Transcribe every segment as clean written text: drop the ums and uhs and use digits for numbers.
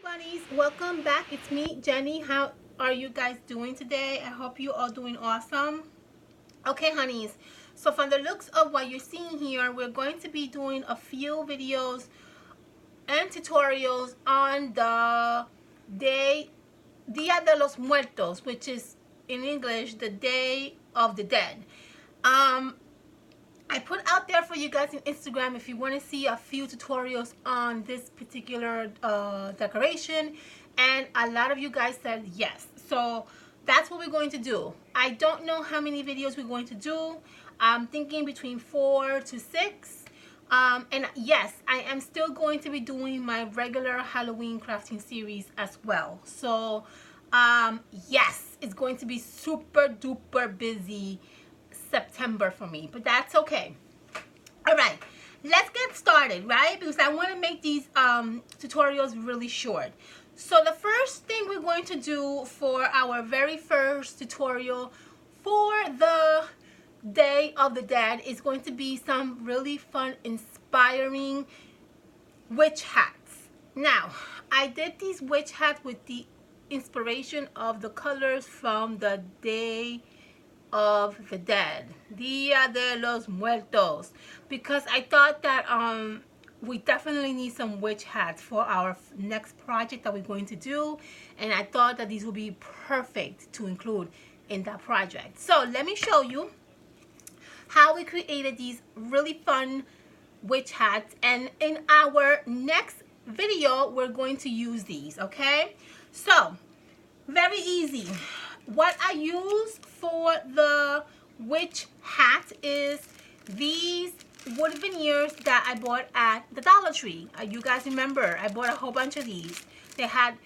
Bunnies, welcome back. It's me, Jenny. How are you guys doing today? I hope you all doing awesome. Okay, honeys, so from the looks of what you're seeing here, we're going to be doing a few videos and tutorials on the Dia de los Muertos, which is in English the Day of the Dead. I put out there for you guys on Instagram if you want to see a few tutorials on this particular decoration, and a lot of you guys said yes. So that's what we're going to do. I don't know how many videos we're going to do. I'm thinking between 4 to 6. And yes, I am still going to be doing my regular Halloween crafting series as well. So yes, it's going to be super duper busy September for me, but that's okay. All right, let's get started, right? Because I want to make these tutorials really short. So the first thing we're going to do for our very first tutorial for the Day of the Dead is going to be some really fun, inspiring witch hats. Now, I did these witch hats with the inspiration of the colors from the Day of the Dead, Dia de los Muertos, because I thought that we definitely need some witch hats for our next project that we're going to do, and I thought that these would be perfect to include in that project. So let me show you how we created these really fun witch hats, and in our next video we're going to use these. Okay, so very easy. What I use for the witch hat is these wood veneers that I bought at the Dollar Tree. You guys remember I bought a whole bunch of these. They had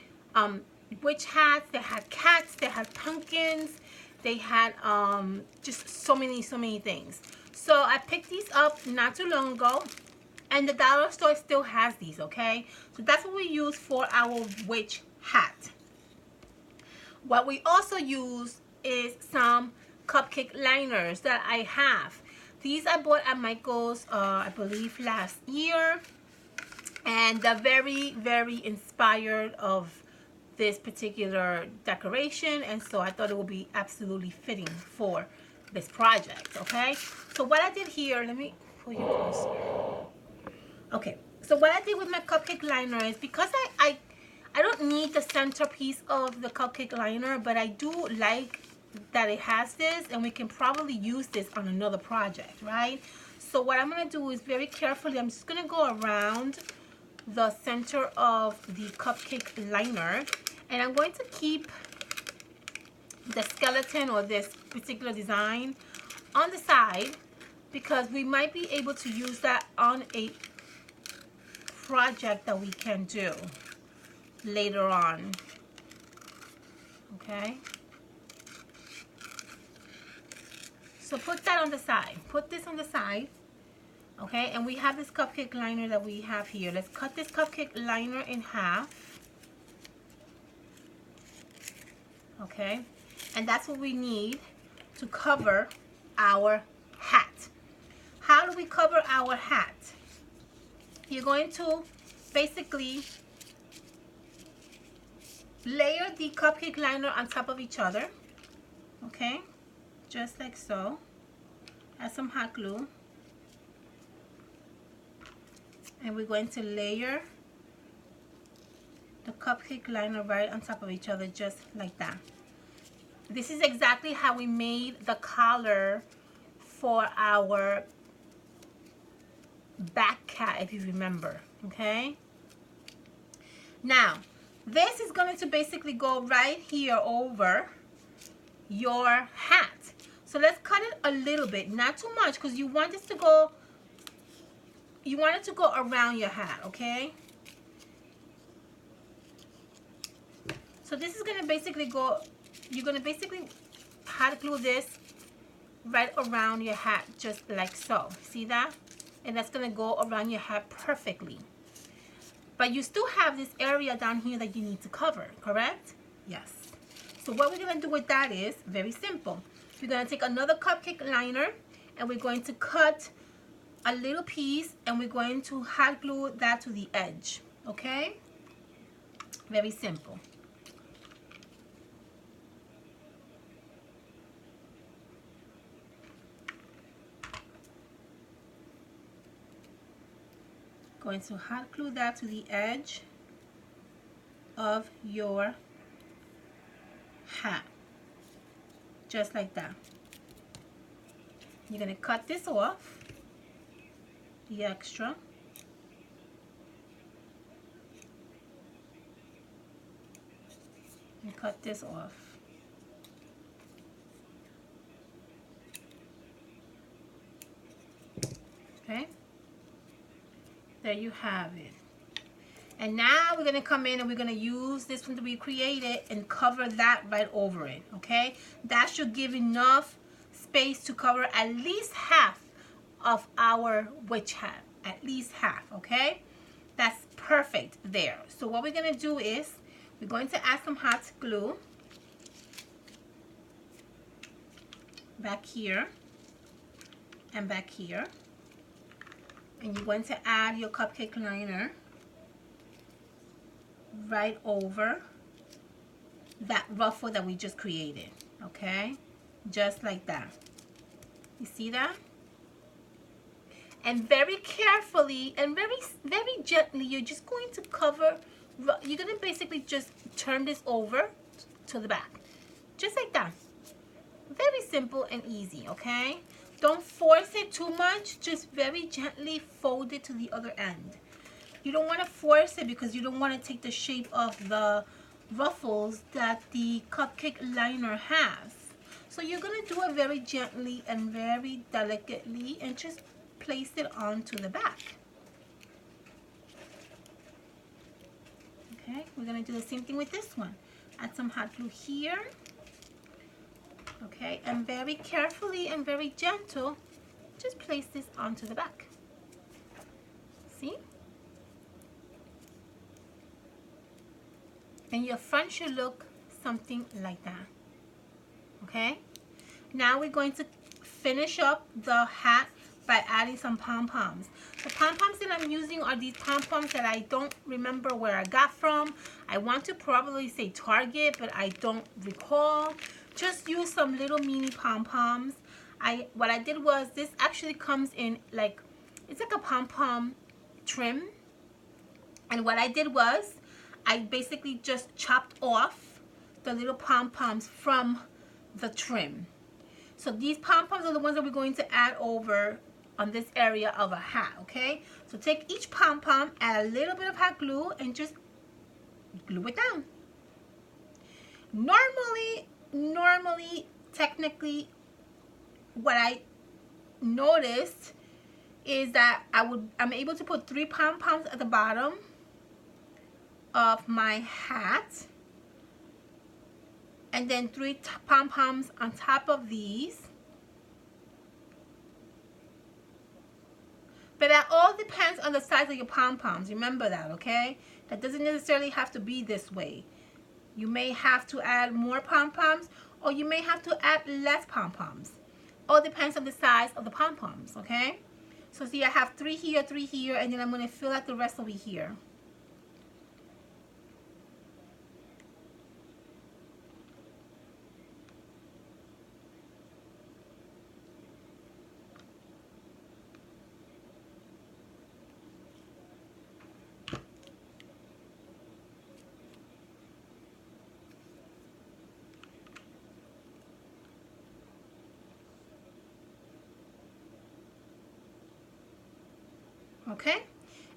witch hats, they had cats, they had pumpkins, they had just so many things. So I picked these up not too long ago, and the dollar store still has these. Okay, so that's what we use for our witch hat. What we also use is some cupcake liners that I have. These I bought at Michael's, I believe last year, and they're very inspired of this particular decoration, and so I thought it would be absolutely fitting for this project. Okay, so what I did here, let me pull you closer. Okay, so what I did with my cupcake liner is, because I don't need the centerpiece of the cupcake liner, but I do like that it has this, and we can probably use this on another project, right? So what I'm going to do is very carefully, I'm just going to go around the center of the cupcake liner, and I'm going to keep the skeleton or this particular design on the side, because we might be able to use that on a project that we can do later on. Okay, so put that on the side, put this on the side. Okay, and we have this cupcake liner that we have here. Let's cut this cupcake liner in half. Okay, and that's what we need to cover our hat. How do we cover our hat? You're going to basically layer the cupcake liner on top of each other. Okay, just like so. Add some hot glue, and we're going to layer the cupcake liner right on top of each other, just like that. This is exactly how we made the collar for our back cat, if you remember. Okay, now this is going to basically go right here over your hat. So let's cut it a little bit, not too much, because you want this to go, you want it to go around your hat. Okay, so this is going to basically go, you're going to basically hot glue this right around your hat, just like so. See that? And that's going to go around your hat perfectly. But you still have this area down here that you need to cover, correct? Yes. So what we're going to do with that is very simple. We're going to take another cupcake liner, and we're going to cut a little piece, and we're going to hot glue that to the edge. Okay? Very simple. Going to hot glue that to the edge of your hat, just like that. You're going to cut this off, the extra. And cut this off. Okay, there you have it. And now we're going to come in and we're going to use this one that we created and cover that right over it. Okay, that should give enough space to cover at least half of our witch hat, at least half. Okay, that's perfect there. So what we're going to do is we're going to add some hot glue back here and back here, and you're going to add your cupcake liner right over that ruffle that we just created. Okay, just like that. You see that? And very carefully and very gently, you're just going to cover. You're going to basically just turn this over to the back, just like that. Very simple and easy. Okay, don't force it too much, just very gently fold it to the other end. You don't want to force it because you don't want to take the shape of the ruffles that the cupcake liner has. So you're going to do it very gently and very delicately and just place it onto the back. Okay, we're going to do the same thing with this one. Add some hot glue here. Okay, and very carefully and very gentle, just place this onto the back. See? And your front should look something like that. Okay, now we're going to finish up the hat by adding some pom-poms. The pom-poms that I'm using are these pom-poms that I don't remember where I got from. I want to probably say Target, but I don't recall. Just use some little mini pom-poms. What I did was, this actually comes in like, it's like a pom-pom trim. And what I did was, I basically just chopped off the little pom-poms from the trim. So these pom-poms are the ones that we're going to add over on this area of a hat. Okay, so take each pom-pom, add a little bit of hot glue, and just glue it down. Normally, technically, what I noticed is that I'm able to put 3 pom-poms at the bottom of my hat, and then 3 pom-poms on top of these. But that all depends on the size of your pom-poms. Remember that, okay? That doesn't necessarily have to be this way. You may have to add more pom-poms, or you may have to add less pom-poms. All depends on the size of the pom-poms, okay? So see, I have 3 here, 3 here, and then I'm going to fill out the rest over here. Okay,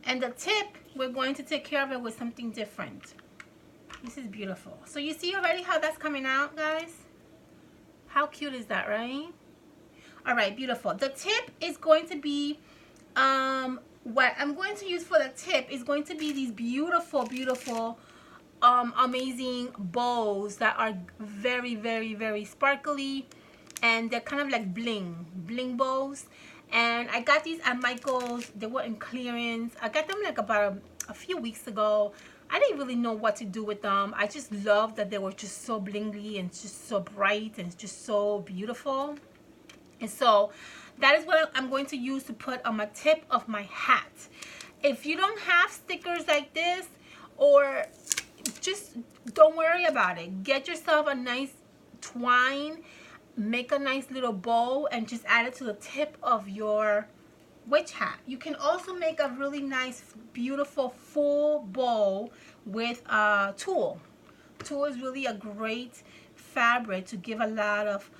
and the tip, we're going to take care of it with something different. This is beautiful. So you see already how that's coming out, guys? How cute is that, right? All right, beautiful. The tip is going to be, what I'm going to use for the tip is going to be these beautiful, beautiful, amazing bows that are very, very, very sparkly, and they're kind of like bling bows. And I got these at Michael's. They were in clearance. I got them like about a few weeks ago. I didn't really know what to do with them. I just loved that they were just so blingy and just so bright and just so beautiful. And so that is what I'm going to use to put on my tip of my hat. If you don't have stickers like this, or just don't worry about it. Get yourself a nice twine, make a nice little bow, and just add it to the tip of your witch hat. You can also make a really nice, beautiful full bow with tulle. Tulle is really a great fabric to give a lot of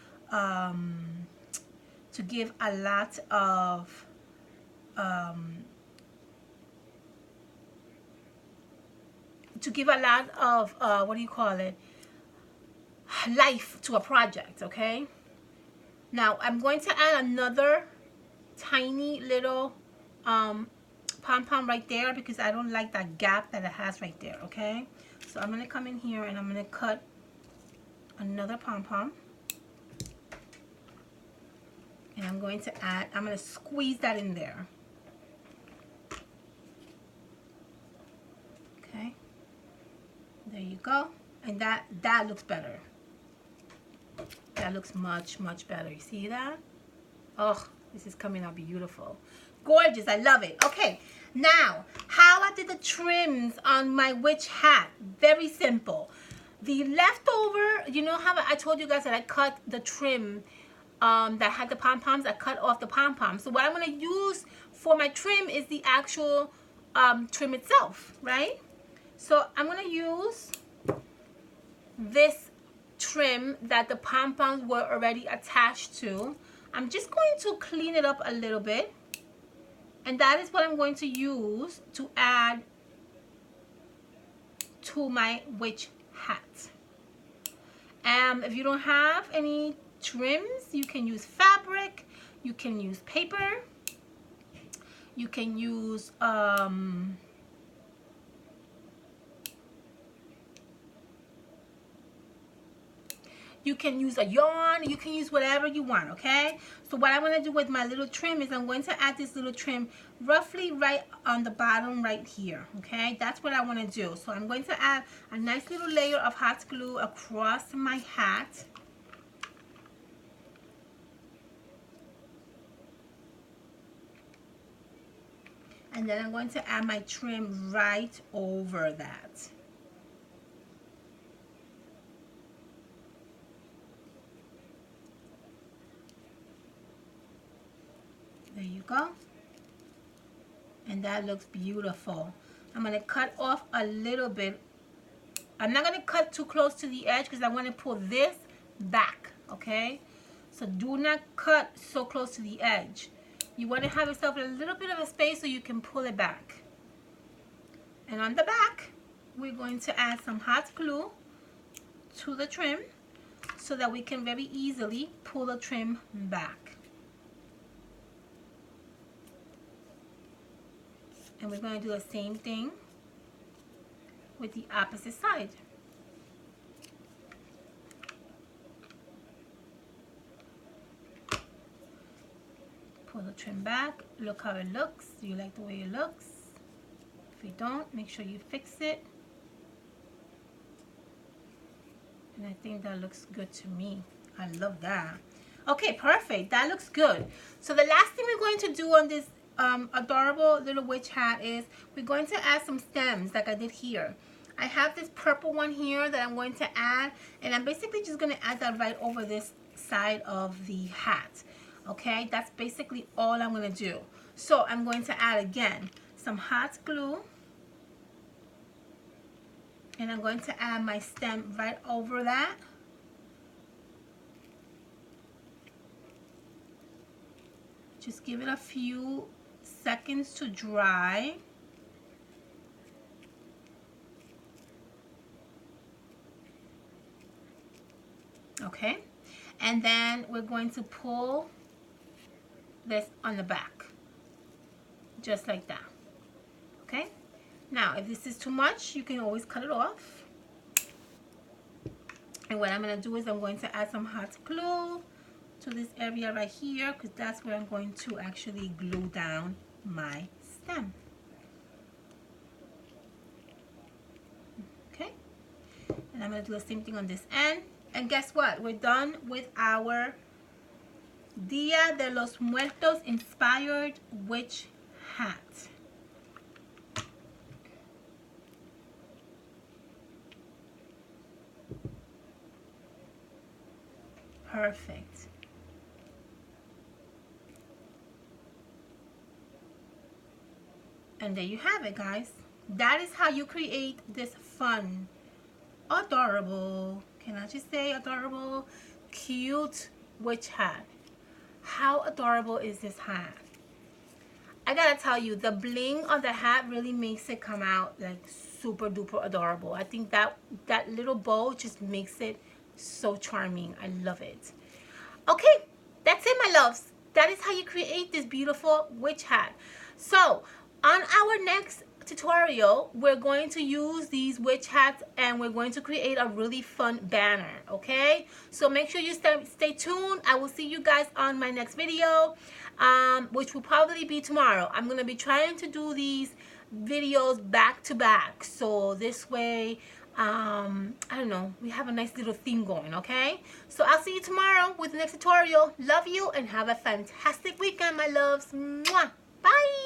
what do you call it, life to a project. Okay, now I'm going to add another tiny little pom-pom right there because I don't like that gap that it has right there. Okay, so I'm going to come in here and I'm going to cut another pom-pom, and I'm going to squeeze that in there. Okay, there you go. And that looks better. That looks much better. You see that? Oh, this is coming out beautiful. Gorgeous. I love it. Okay, now how I did the trims on my witch hat. Very simple. The leftover, you know how I told you guys that I cut the trim that had the pom-poms. I cut off the pom-poms. So what I'm going to use for my trim is the actual trim itself, right? So I'm going to use this trim that the pom-poms were already attached to. I'm just going to clean it up a little bit, and that is what I'm going to use to add to my witch hat. If you don't have any trims, you can use fabric, you can use paper, you can use you can use a yarn, you can use whatever you want. Okay, so what I'm going to do with my little trim is I'm going to add this little trim roughly right on the bottom right here. Okay, that's what I want to do. So I'm going to add a nice little layer of hot glue across my hat. And then I'm going to add my trim right over that. There you go. And that looks beautiful. I'm going to cut off a little bit. I'm not going to cut too close to the edge because I want to pull this back. Okay? So do not cut so close to the edge. You want to have yourself a little bit of a space so you can pull it back. And on the back, we're going to add some hot glue to the trim so that we can very easily pull the trim back. And we're going to do the same thing with the opposite side. Pull the trim back. Look how it looks. Do you like the way it looks? If you don't, make sure you fix it. And I think that looks good to me. I love that. Okay, perfect. That looks good. So the last thing we're going to do on this adorable little witch hat is we're going to add some stems like I did here. I have this purple one here that I'm going to add, and I'm basically just going to add that right over this side of the hat. Okay, that's basically all I'm going to do. So I'm going to add again some hot glue, and I'm going to add my stem right over that. Just give it a few seconds to dry. Okay, and then we're going to pull this on the back just like that. Okay, now if this is too much, you can always cut it off. And what I'm going to do is I'm going to add some hot glue to this area right here because that's where I'm going to actually glue down my stem. Okay, and I'm going to do the same thing on this end. And guess what? We're done with our Dia de los Muertos inspired witch hat. Perfect. And there you have it, guys. That is how you create this fun, adorable, can I just say adorable, cute witch hat. How adorable is this hat? I gotta tell you, the bling on the hat really makes it come out like super duper adorable. I think that little bow just makes it so charming. I love it. Okay, that's it, my loves. That is how you create this beautiful witch hat. So on our next tutorial, we're going to use these witch hats and we're going to create a really fun banner. Okay, so make sure you stay tuned. I will see you guys on my next video, which will probably be tomorrow. I'm going to be trying to do these videos back to back, so this way I don't know, we have a nice little theme going. Okay, so I'll see you tomorrow with the next tutorial. Love you and have a fantastic weekend, my loves. Mwah. Bye.